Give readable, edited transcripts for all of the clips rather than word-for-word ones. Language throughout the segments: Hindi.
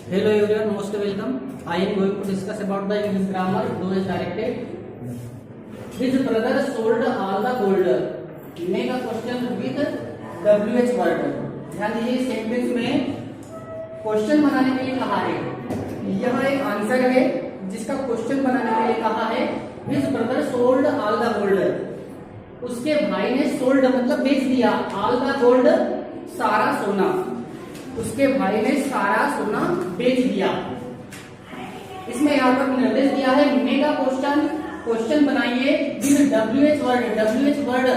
Hello everyone, most welcome. I am going to discuss about the English grammar. Do as directed. His brother sold all the gold. Make a question with WH word. ध्यान दीजिए, सेंटेंस में क्वेश्चन बनाने के लिए कहा है। यह एक आंसर है जिसका क्वेश्चन बनाने के लिए कहा है। His brother sold all the gold. उसके भाई ने सोल्ड मतलब बेच दिया, ऑल द गोल्ड सारा सोना। उसके भाई ने सारा सोना बेच दिया। इसमें यहाँ पर निर्देश दिया है मेगा क्वेश्चन बनाइए with WH word. WH word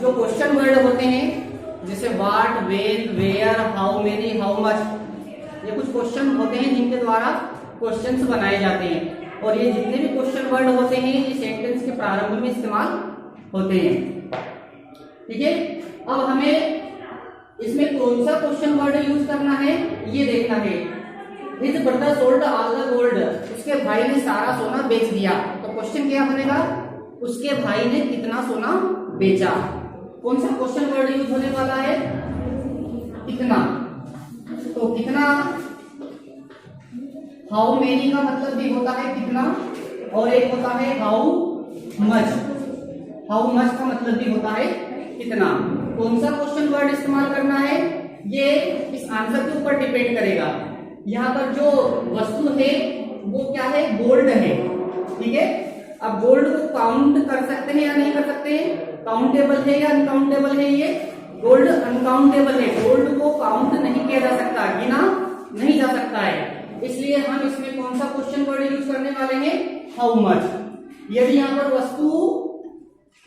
जो क्वेश्चन वर्ड होते हैं जैसे what, when, where, how many, how much, ये कुछ क्वेश्चन होते हैं जिनके द्वारा क्वेश्चंस बनाए जाते हैं। और ये जितने भी क्वेश्चन वर्ड होते हैं ये सेंटेंस के प्रारंभ में इस्तेमाल होते हैं। ठीक है, अब हमें इसमें कौन सा क्वेश्चन वर्ड यूज करना है ये देखना है। His brother sold all the gold, उसके भाई ने सारा सोना बेच दिया। तो क्वेश्चन क्या बनेगा, उसके भाई ने कितना सोना बेचा। कौन सा क्वेश्चन वर्ड यूज होने वाला है, कितना। तो कितना, हाउ मेनी का मतलब भी होता है कितना, और एक होता है हाउ मच। हाउ मच का मतलब भी होता है कितना। कौन सा क्वेश्चन वर्ड इस्तेमाल करना है ये इस आंसर के ऊपर डिपेंड करेगा। यहाँ पर जो वस्तु है वो क्या है, गोल्ड है। ठीक है, अब गोल्ड को काउंट कर सकते हैं या नहीं कर सकते हैं, काउंटेबल है या अनकाउंटेबल है। ये गोल्ड अनकाउंटेबल है, गोल्ड को काउंट नहीं किया जा सकता, गिना नहीं जा सकता है। इसलिए हम इसमें कौन सा क्वेश्चन वर्ड यूज करने वाले हैं, हाउ मच। यदि यहाँ पर वस्तु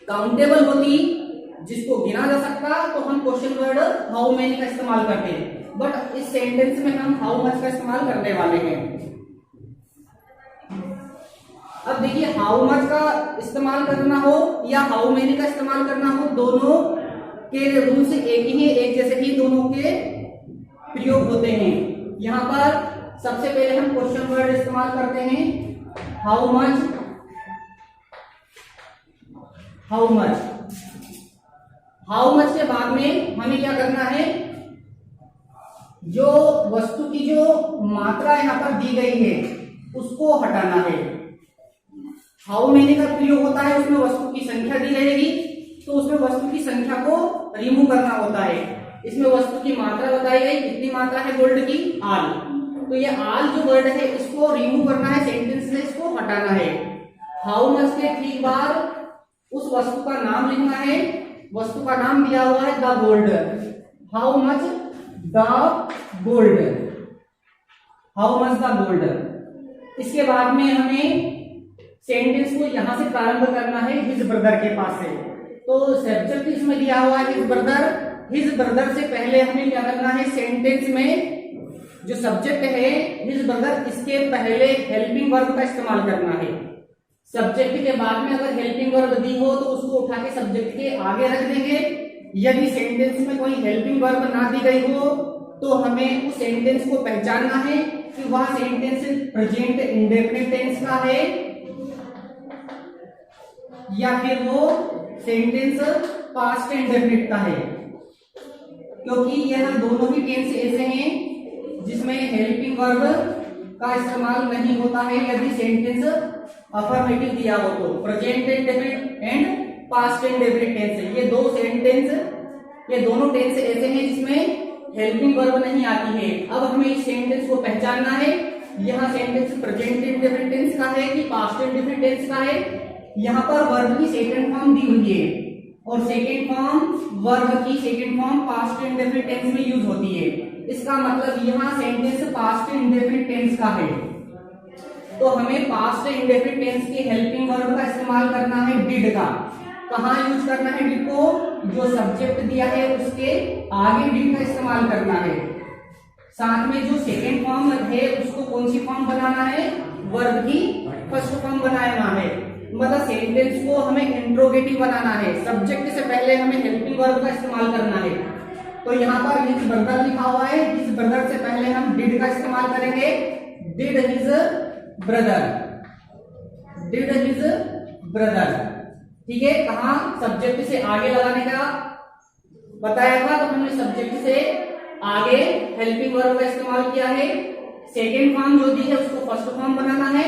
काउंटेबल होती जिसको गिना जा सकता तो हम क्वेश्चन वर्ड हाउ मेनी का इस्तेमाल करते हैं, बट इस सेंटेंस में हम हाउ मच का इस्तेमाल करने वाले हैं। अब देखिए, हाउ मच का इस्तेमाल करना हो या हाउ मेनी का इस्तेमाल करना हो, दोनों के रूल्स एक ही है, एक जैसे ही दोनों के प्रयोग होते हैं। यहाँ पर सबसे पहले हम क्वेश्चन वर्ड इस्तेमाल करते हैं how much. How much, how much के बाद में हमें क्या करना है, जो वस्तु की जो मात्रा यहाँ पर दी गई है उसको हटाना है। हाउ मेनी का प्रयोग होता है, उसमें वस्तु की संख्या दी रहेगी तो उसमें वस्तु की संख्या को रिमूव करना होता है। इसमें वस्तु की मात्रा बताई गई, कितनी मात्रा है गोल्ड की, आल। तो ये आल जो वर्ड है इसको रिमूव करना है सेंटेंस से, इसको हटाना है। हाउ मच के ठीक बाद उस वस्तु का नाम लिखना है। वस्तु का नाम दिया हुआ है the gold. How much the gold, how much the gold. इसके बाद में हमें सेंटेंस को यहां से प्रारंभ करना है हिज ब्रदर के पास से। तो सब्जेक्ट इसमें दिया हुआ है हिज ब्रदर। हिज ब्रदर से पहले हमें क्या करना है, सेंटेंस में जो सब्जेक्ट है हिज ब्रदर, इसके पहले हेल्पिंग वर्ब का इस्तेमाल करना है। सब्जेक्ट के बाद में अगर हेल्पिंग वर्ब दी हो तो उसको उठा के सब्जेक्ट के आगे रख देंगे। यदि सेंटेंस में कोई हेल्पिंग वर्ब ना दी गई हो तो हमें उस सेंटेंस को पहचानना है कि वह सेंटेंस प्रेजेंट इंडेफिनिट टेंस का है या फिर वो सेंटेंस पास्ट इंडेफिनिट का है, क्योंकि यह दोनों ही टेंस ऐसे हैं जिसमें हेल्पिंग वर्ब का इस्तेमाल नहीं होता है यदि सेंटेंस अफर्मेटिव दिया हो तो। Present indefinite and past indefinite tense, ये दो सेंटेंस, ये दोनों टेंस ऐसे हैं जिसमें हेल्पिंग वर्ब नहीं आती है। अब हमें इस सेंटेंस को पहचानना है, यहाँ सेंटेंस प्रेजेंट इंडेफिनिट टेंस का है कि पास्ट इंडेफिनिट टेंस का है। यहाँ पर वर्ब की सेकंड फॉर्म दी हुई है और सेकंड फॉर्म वर्ब की second form past indefinite tense में यूज होती है। इसका मतलब यहाँ सेंटेंस पास्ट इंडेफिनिट टेंस का है, तो हमें पास्ट इंडेफिनिट टेंस के हेल्पिंग वर्ब का इस्तेमाल करना है डिड का। कहाँ यूज करना है डिड को, जो सब्जेक्ट दिया है उसके आगे डिड का इस्तेमाल करना है। साथ में जो सेकेंड फॉर्म है उसको कौन सी फॉर्म बनाना है, वर्ब की फर्स्ट फॉर्म बनाना है। मतलब सेंटेंस को हमें इंट्रोगेटिव बनाना है, सब्जेक्ट से पहले हमें हेल्पिंग वर्ब का इस्तेमाल करना है। तो यहाँ पर हिज ब्रदर लिखा हुआ है, हिज ब्रदर से पहले हम डिड का इस्तेमाल करेंगे। Did his brother, did his brother. ठीक है, कहा सब्जेक्ट से आगे लगाने का बताया था, तो हमने सब्जेक्ट से आगे हेल्पिंग वर्ब का इस्तेमाल किया है। सेकेंड फॉर्म जो दी है उसको फर्स्ट फॉर्म बनाना है।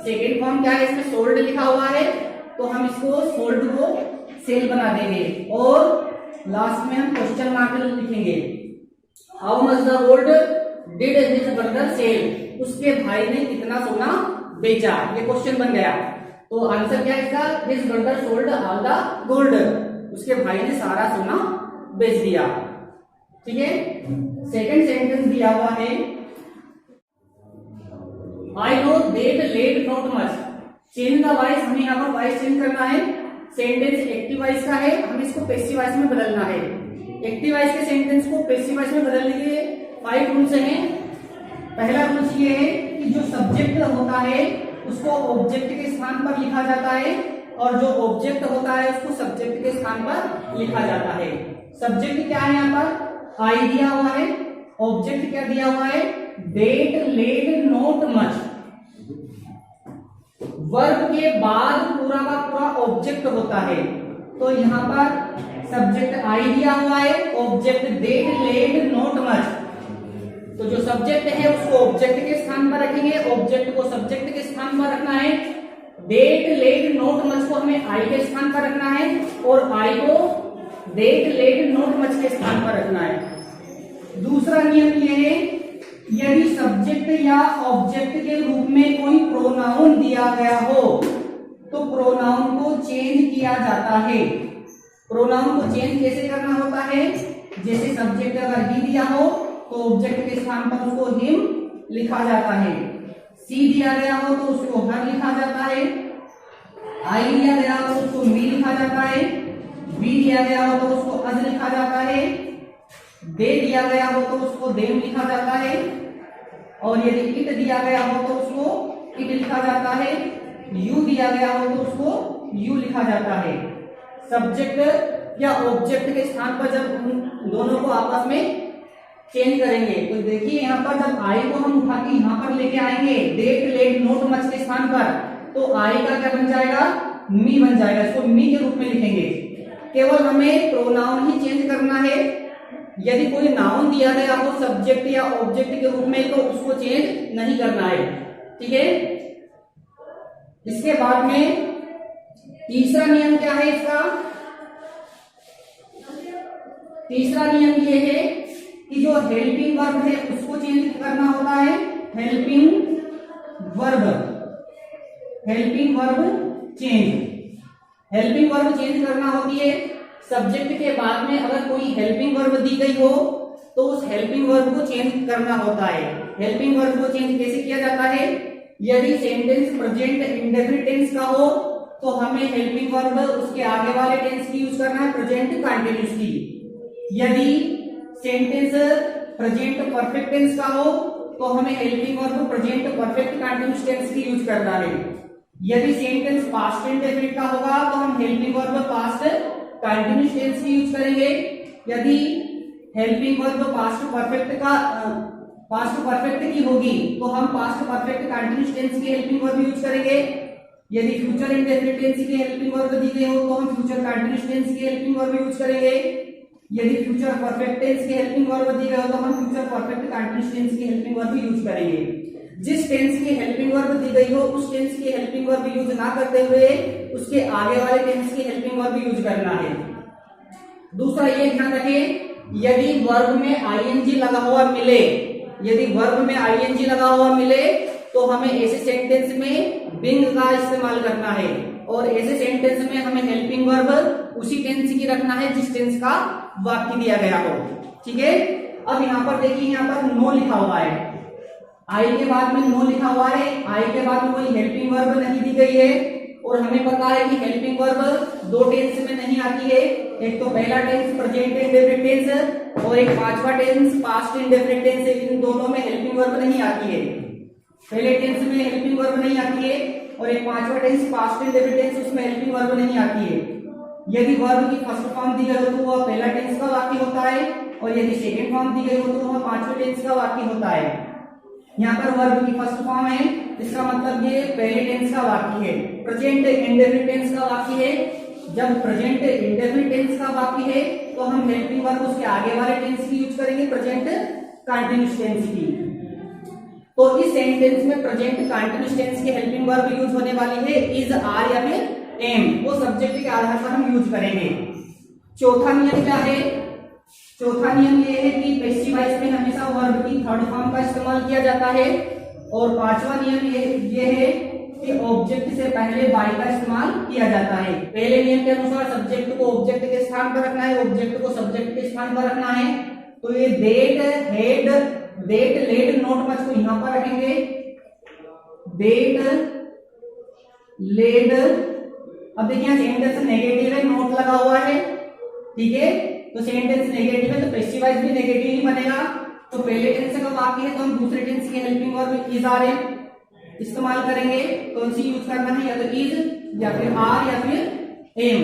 सेकेंड फॉर्म क्या है, इसमें सोल्ड लिखा हुआ है तो हम इसको सोल्ड को सेल बना देंगे और लास्ट में हम क्वेश्चन मार्क लिखेंगे। How much the gold did his brother sell, उसके भाई ने कितना सोना बेचा, ये क्वेश्चन बन गया। तो आंसर क्या है इसका, his brother sold all the gold, उसके भाई ने सारा सोना बेच दिया। ठीक है, सेकंड सेंटेंस दिया हुआ है, I know that let not much, change the voice, हमें यहाँ पर वॉइस चेंज करना है। सेंटेंस एक्टिव वॉइस का है, हमें इसको पैसिव वॉइस में बदलना है। एक्टिव वॉइस के सेंटेंस को पैसिव वॉइस में बदलने के 5 रूल्स हैं। पहला रूल्स ये है कि जो सब्जेक्ट होता है उसको ऑब्जेक्ट के स्थान पर लिखा जाता है और जो ऑब्जेक्ट होता है उसको सब्जेक्ट के स्थान पर लिखा जाता है। सब्जेक्ट क्या है, यहाँ पर आई दिया हुआ है, ऑब्जेक्ट क्या दिया हुआ है, that let not much. Verb के बाद पूरा का पूरा ऑब्जेक्ट होता है, तो यहाँ पर सब्जेक्ट आई दिया हुआ है, object that let not much. तो जो सब्जेक्ट है उसको ऑब्जेक्ट के स्थान पर रखेंगे, ऑब्जेक्ट को सब्जेक्ट के स्थान पर रखना है। डेट लेट नॉट मच को हमें आई के स्थान पर रखना है और आई को डेट लेट नॉट मच के स्थान पर रखना है। दूसरा नियम यह है, यदि सब्जेक्ट या ऑब्जेक्ट के रूप में कोई प्रोनाउन दिया गया हो तो प्रोनाउन को चेंज किया जाता है। प्रोनाउन को चेंज कैसे करना होता है, जैसे सब्जेक्ट अगर ही दिया हो तो ऑब्जेक्ट के स्थान पर उसको हिम लिखा जाता है, सी दिया गया हो तो उसको हर लिखा जाता है, आई दिया गया हो तो उसको मी लिखा जाता है, बी दिया गया हो तो उसको अज लिखा जाता है, दे दिया गया हो तो उसको देम लिखा जाता है और यदि इट दिया गया हो तो उसको इट लिखा जाता है, यू दिया गया हो तो उसको यू लिखा जाता है। सब्जेक्ट या ऑब्जेक्ट के स्थान पर जब उन दोनों को आपस में चेंज करेंगे तो देखिए यहाँ पर जब आई को हम उठा के यहाँ पर लेके आएंगे डेट लेट नॉट मच के स्थान पर, तो आई का क्या बन जाएगा, मी बन जाएगा, इसको मी के रूप में लिखेंगे। केवल हमें प्रोनाउन ही चेंज करना है। यदि कोई नाउन दिया गया हो सब्जेक्ट या ऑब्जेक्ट के रूप में तो उसको चेंज नहीं करना है। ठीक है, इसके बाद में तीसरा नियम क्या है इसका, तीसरा नियम ये है कि जो हेल्पिंग वर्ब है उसको चेंज करना होता है। Helping verb, helping verb change, helping verb change करना होती है। सब्जेक्ट के बाद में अगर कोई हेल्पिंग वर्ब दी गई हो तो उस हेल्पिंग वर्ब को चेंज करना होता है। हेल्पिंग वर्ब को चेंज कैसे किया जाता है, यदि सेंटेंस प्रेजेंट इंडेफिनिट टेंस का हो तो हमें हेल्पिंग वर्ब उसके आगे वाले टेंस की यूज करना है, प्रेजेंट कंटिन्यूअस की। यदि सेंटेंस प्रेजेंट परफेक्ट टेंस का हो तो हमें helping verb present perfect continuous tense की यूज करना है। यदि सेंटेंस पास्ट इंडेफिनिट का होगा तो हम helping verb past continuous tense की यूज करेंगे। यदि हेल्पिंग वर्ब पास्ट परफेक्ट की होगी तो हम पास्ट परफेक्ट कंटिन्यूअस टेंस की हेल्पिंग वर्ब यूज करेंगे। यदि फ्यूचर इंडेफिनिट टेंस की हेल्पिंग वर्ब दी गई हो तो हम फ्यूचर कंटिन्यूअस टेंस की हेल्पिंग वर्ब यूज करेंगे। यदि फ्यूचर परफेक्ट टेंस की हेल्पिंग वर्ब दी गई हो तो हम फ्यूचर परफेक्ट कंटिन्यूअस टेंस की हेल्पिंग वर्ब यूज करेंगे। जिस टेंस की हेल्पिंग वर्ब दी गई हो उस टेंस की हेल्पिंग वर्ब यूज ना करते हुए उसके आगे वाले टेंस की हेल्पिंग वर्ब यूज करना है। दूसरा ये ध्यान रखें, यदि वर्ब में आईएनजी लगा हुआ मिले, यदि वर्ब में आईएनजी लगा हुआ मिले तो हमें ऐसे सेंटेंस में बिंग का इस्तेमाल करना है और ऐसे सेंटेंस में हमें हेल्पिंग वर्ब उसी टेंस की रखना है जिस टेंस का वाक्य दिया गया हो। ठीक है, अब यहाँ पर देखिए, यहाँ पर नो लिखा हुआ है, आई के बाद में नो लिखा हुआ है, आई के बाद में कोई हेल्पिंग वर्ब नहीं दी गई है और हमें पता है कि हेल्पिंग वर्ब दो टेंस में नहीं आती है, एक तो पहला टेंस प्रेजेंट इंडेफिनिट टेंस और एक पांचवा टेंस पास्ट इंडेफिनिट टेंस। इन दोनों में हेल्पिंग वर्ब नहीं आती है, पहले टेंस में हेल्पिंग वर्ब नहीं आती है और एक पांचवा टेंस पास्ट इंडेफिनिट टेंस उसमें हेल्पिंग वर्ब नहीं आती है। यदि वर्ब की फर्स्ट फॉर्म दी गई हो तो वह पहला टेंस का वाक्य होता है और यदि सेकंड फॉर्म दी गई हो तो वह पांचवें टेंस का वाक्य होता है। यहाँ पर वर्ब की फर्स्ट फॉर्म है, इसका मतलब ये पहले टेंस का वाक्य है, प्रेजेंट इंडेफिनिट टेंस का वाक्य है जब प्रेजेंट इंडेफिनिट टेंस का वाक्य है तो हम हेल्पिंग वर्ब उसके आगे वाले टेंस की यूज करेंगे, प्रेजेंट कंटीन्यूअस टेंस की। तो इस सेंटेंस में प्रेजेंट कंटीन्यूअस टेंस की हेल्पिंग वर्ब यूज होने वाली है इज, आर या फिर एम, वो सब्जेक्ट के आधार पर हम यूज करेंगे। चौथा नियम क्या है? चौथा नियम ये है कि पैसिव वॉइस में हमेशा वर्ब की थर्ड फॉर्म का इस्तेमाल किया जाता है। और पांचवा नियम ये है कि ऑब्जेक्ट से पहले बाय का इस्तेमाल किया जाता है। पहले नियम के अनुसार सब्जेक्ट को ऑब्जेक्ट के स्थान पर रखना है, ऑब्जेक्ट को सब्जेक्ट के स्थान पर रखना है। तो ये that, had, that, led, not much को यहां पर रखेंगे। डेट, लेड, अब देखिए सेंटेंस नेगेटिव है, नोट लगा हुआ है, ठीक है। तो सेंटेंस नेगेटिव है तो पैसिव वॉइस भी नेगेटिव ही बनेगा। तो पहले टेंस का वाक्य है तो हम दूसरे टेंस की helping verb is, are, am इस्तेमाल करेंगे। कौन सी यूज करना है? या तो इज या फिर आर या फिर एम।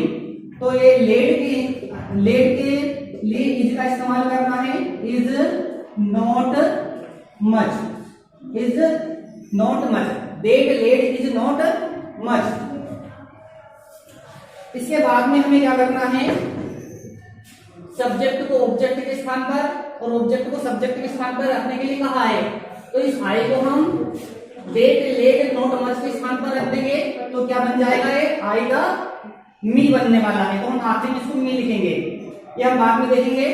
तो ये लेड के लिए इज का इस्तेमाल करना है, is not much, is not much, that, lead is not much. इसके बाद में हमें क्या करना है? सब्जेक्ट को ऑब्जेक्ट के स्थान पर और ऑब्जेक्ट को सब्जेक्ट के स्थान पर रखने के लिए कहा है। तो इस आई को हम डेट, लेड, नोट मच के स्थान पर रख देंगे तो क्या बन जाएगा? ये आई का मी बनने वाला है, तो हम आखिर में इसको मी लिखेंगे, ये हम बाद में देखेंगे।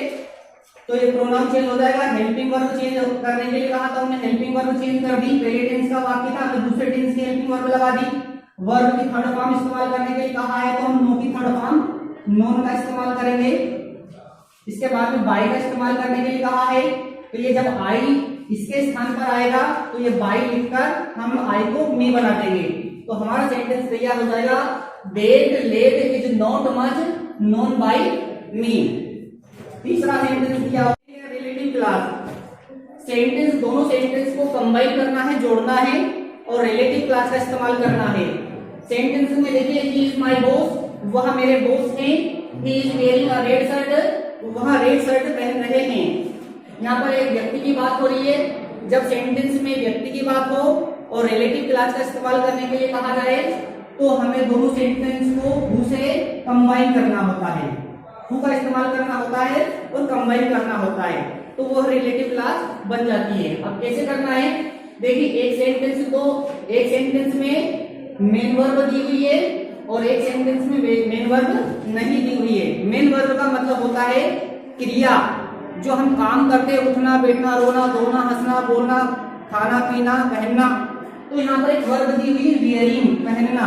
तो ये प्रोनाउन चेंज हो जाएगा। हेल्पिंग वर्ब चेंज करने के लिए कहा था, हमने हेल्पिंग वर्ब चेंज कर दी। पहले टेंस का वाक्य था, हमने दूसरे टेंस की हेल्पिंग वर्ब लगा दी। वर्ब की थर्ड फॉर्म इस्तेमाल करने के लिए कहा है तो हम नो की थर्ड फॉर्म नोन का इस्तेमाल करेंगे। इसके बाद में बाय का इस्तेमाल करने के लिए कहा है तो ये जब आई इसके स्थान पर आएगा तो ये बाय लिखकर हम आई को मी बना देंगे। तो हमारा सेंटेंस तैयार हो जाएगा, that, lead is not much known by me. तीसरा सेंटेंस दिया है रिलेटिव क्लास। सेंटेंस, दोनों सेंटेंस को कंबाइन करना है, जोड़ना है और रिलेटिव क्लास का इस्तेमाल करना है। सेंटेंस में देखिए, ही इज माय बॉस, वह मेरे बॉस हैं। He is wearing a red shirt, वह रेड शर्ट पहन रहे हैं। यहाँ पर एक व्यक्ति की बात हो रही है। जब सेंटेंस में व्यक्ति की बात हो और रिलेटिव क्लास का इस्तेमाल करने के लिए कहा जाए तो हमें दोनों सेंटेंस को हु से कंबाइन करना होता है, हु का इस्तेमाल करना होता है और कंबाइन करना होता है, तो वह रिलेटिव क्लास बन जाती है। अब कैसे करना है? देखिए, एक सेंटेंस में मेन वर्ब दी हुई है और एक सेंटेंस में मेन वर्ब नहीं दी हुई है। मेन वर्ब का मतलब होता है क्रिया, जो हम काम करते हैं, उठना, बैठना, रोना, धोना, हंसना, बोलना, खाना, पीना, पहनना। तो यहाँ पर एक वर्ब दी हुई है वियरिंग, पहनना।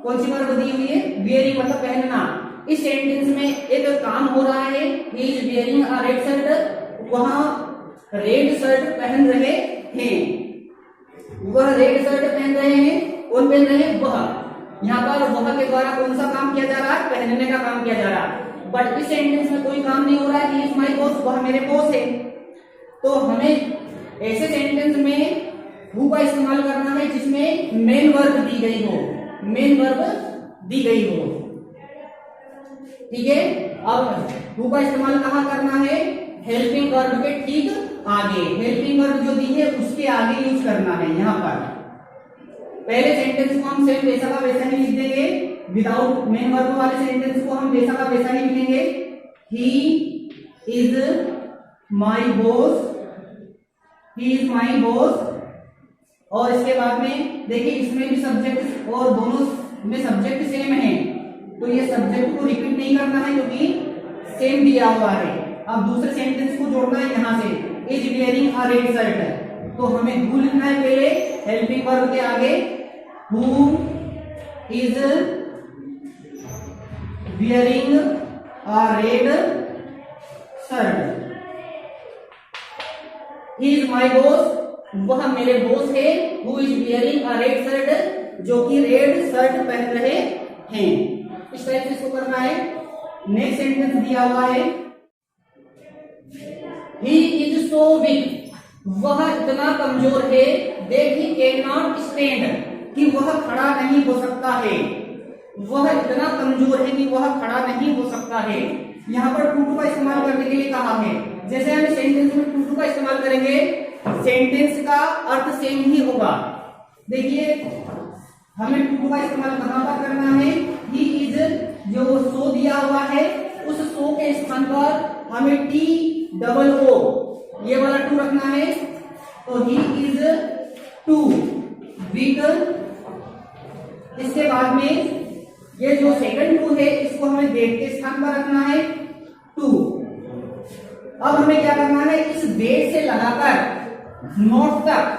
कौन सी वर्ब दी हुई है? वियरिंग मतलब पहनना। इस सेंटेंस में एक काम हो रहा है, he is wearing a red shirt, वहां रेड शर्ट पहन रहे हैं। वह रेड शर्ट पहन रहे हैं। कौन पहन रहे हैं? वह। यहाँ पर वह के द्वारा कौन सा काम किया जा रहा है? पहनने का काम किया जा रहा है। बट इस सेंटेंस में कोई काम नहीं हो रहा है। ही इज माय बॉस, वह मेरे बॉस है। तो हमें ऐसे सेंटेंस में हु का इस्तेमाल करना है जिसमें मेन वर्ब दी गई हो, मेन वर्ब दी गई हो, ठीक है। अब हु का इस्तेमाल कहाँ करना है? हेल्पिंग वर्ब के ठीक आगे, हेल्पिंग वर्ब जो दी है उसके आगे यूज करना है। यहाँ पर पहले सेंटेंस को हम सेम वैसा का वैसा ही लिख देंगे, विदाउट मेन वर्ब वाले सेंटेंस को हम वैसा का वैसा ही लिखेंगे। He is my boss, he is my boss. और इसके बाद में देखिए, इसमें भी सब्जेक्ट और दोनों में सब्जेक्ट सेम है, तो ये सब्जेक्ट को रिपीट नहीं करना है क्योंकि सेम दिया हुआ है। अब दूसरे सेंटेंस को जोड़ना है यहाँ से, is wearing a red shirt. तो हमें हु लिखना है पहले हेल्पिंग वर्ब के आगे, who is wearing a red shirt. He is my boss, वह मेरे बॉस है। Who is wearing a red shirt, जो कि रेड शर्ट पहन रहे हैं। इस टाइप से इसको करना है। नेक्स्ट सेंटेंस दिया हुआ है, ही इज सो वीक, वह इतना कमजोर है, that he can not stand, कि वह खड़ा नहीं हो सकता है। वह इतना कमजोर है कि वह खड़ा नहीं हो सकता है। यहाँ पर टू का इस्तेमाल करने के लिए कहा है। जैसे हम सेंटेंस में टू का इस्तेमाल करेंगे, सेंटेंस का अर्थ सेम ही होगा। देखिए, हमें टू का इस्तेमाल कहाँ पर करना है? ही इज, जो सो दिया हुआ है उस सो के स्थान पर हमें टी डबल ओ ये वाला टू रखना है, तो ही इज टू वीक। इसके बाद में ये जो सेकंड टू है इसको हमें डेट के स्थान पर रखना है टू। अब हमें क्या करना है, इस डेट से लगाकर नोट तक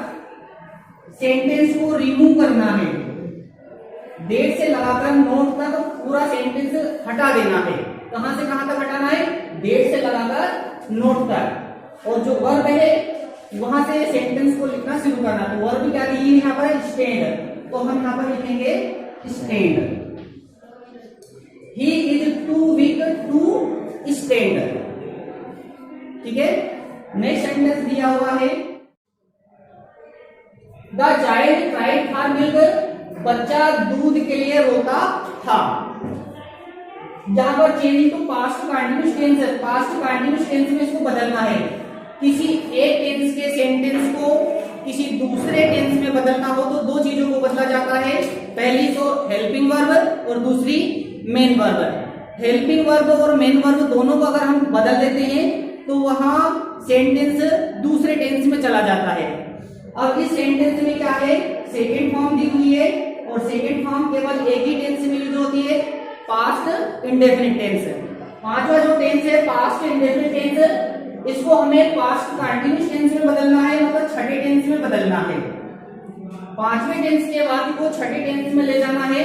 सेंटेंस को रिमूव करना है। डेट से लगाकर नोट तक पूरा सेंटेंस हटा देना है। कहां से कहां तक हटाना है, डेट से लगाकर नोट तक। और जो वर्ब है वहां से सेंटेंस को लिखना शुरू करना। तो वर्ब क्या ली यहाँ पर, स्टैंड, तो हम यहाँ पर लिखेंगे stand. He is too weak to stand. ठीक है, नेक्स्ट सेंटेंस दिया हुआ है, the child cried for milk, बच्चा दूध के लिए रोता था। यहां पर changing to past continuous tense है। पास्ट कंटिन्यूअस टेंस में इसको बदलना है। किसी एक टेंस के सेंटेंस को किसी दूसरे टेंस में बदलना हो तो दो चीजों को बदला जाता है। पहली तो हेल्पिंग वर्ब और दूसरी मेन वर्ब। हेल्पिंग वर्ब और मेन वर्ब दोनों को अगर हम बदल देते हैं तो वहां सेंटेंस दूसरे टेंस में चला जाता है। अब इस सेंटेंस में क्या है, सेकेंड फॉर्म दी हुई है और सेकेंड फॉर्म केवल एक ही टेंस में यूज होती है, पास्ट इंडेफिनिट टेंस। पांचवा जो टेंस है पास्ट इंडेफिनिट टेंस, इसको हमें पास्ट कंटिन्यूअस टेंस में बदलना है, मतलब छठे टेंस में बदलना है। पांचवें टेंस के बाद को छठे टेंस में ले जाना है,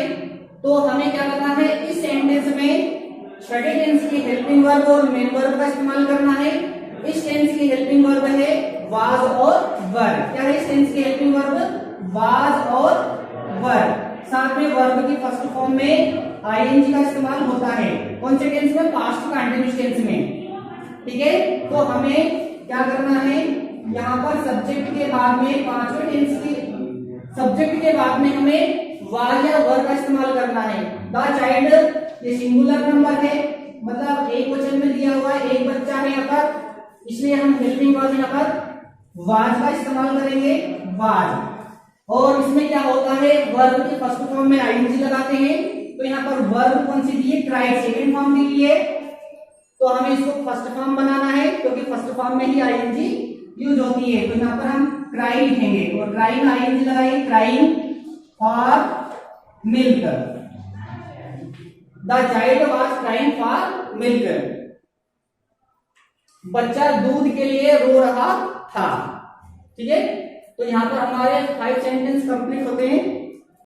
तो हमें क्या करना है, इस सेंटेंस में छठे टेंस की हेल्पिंग वर्ब और मेन वर्ब का इस्तेमाल करना है। इस टेंस की हेल्पिंग वर्ब है वाज और वर। क्या है इस टेंस की हेल्पिंग वर्ब, वाज और वर। साथ में वर्ब की फर्स्ट फॉर्म में आईएनजी का इस्तेमाल होता है। कौन से टेंस में, पास्ट कंटिन्यूअस टेंस में। ठीक है, तो हमें क्या करना है, यहाँ पर सब्जेक्ट के बाद में पांचवें टेंस की सब्जेक्ट के बाद में हमें वाज या वर का इस्तेमाल करना है। द चाइल्ड ये सिंगुलर नंबर है, मतलब एक वचन में दिया हुआ है, एक बच्चा है यहाँ पर, इसलिए हम हेल्पिंग वर्ब यहाँ पर वाज का इस्तेमाल करेंगे, वाज। और इसमें क्या होता है, वर्ब की फर्स्ट फॉर्म में आईएनजी लगाते हैं। तो यहाँ पर वर्ब कौन सी दी है, क्राइड, सेकेंड फॉर्म दी हुई है, तो हमें इसको फर्स्ट फॉर्म बनाना है क्योंकि फर्स्ट फॉर्म में ही आईएनजी यूज होती है। तो यहाँ पर हम क्राई लिखेंगे और क्राई में आईएनजी लगाएंगे, crying for milk. The child was crying for milk. बच्चा दूध के लिए रो रहा था। ठीक है, तो यहाँ पर हमारे 5 सेंटेंस कंप्लीट होते हैं।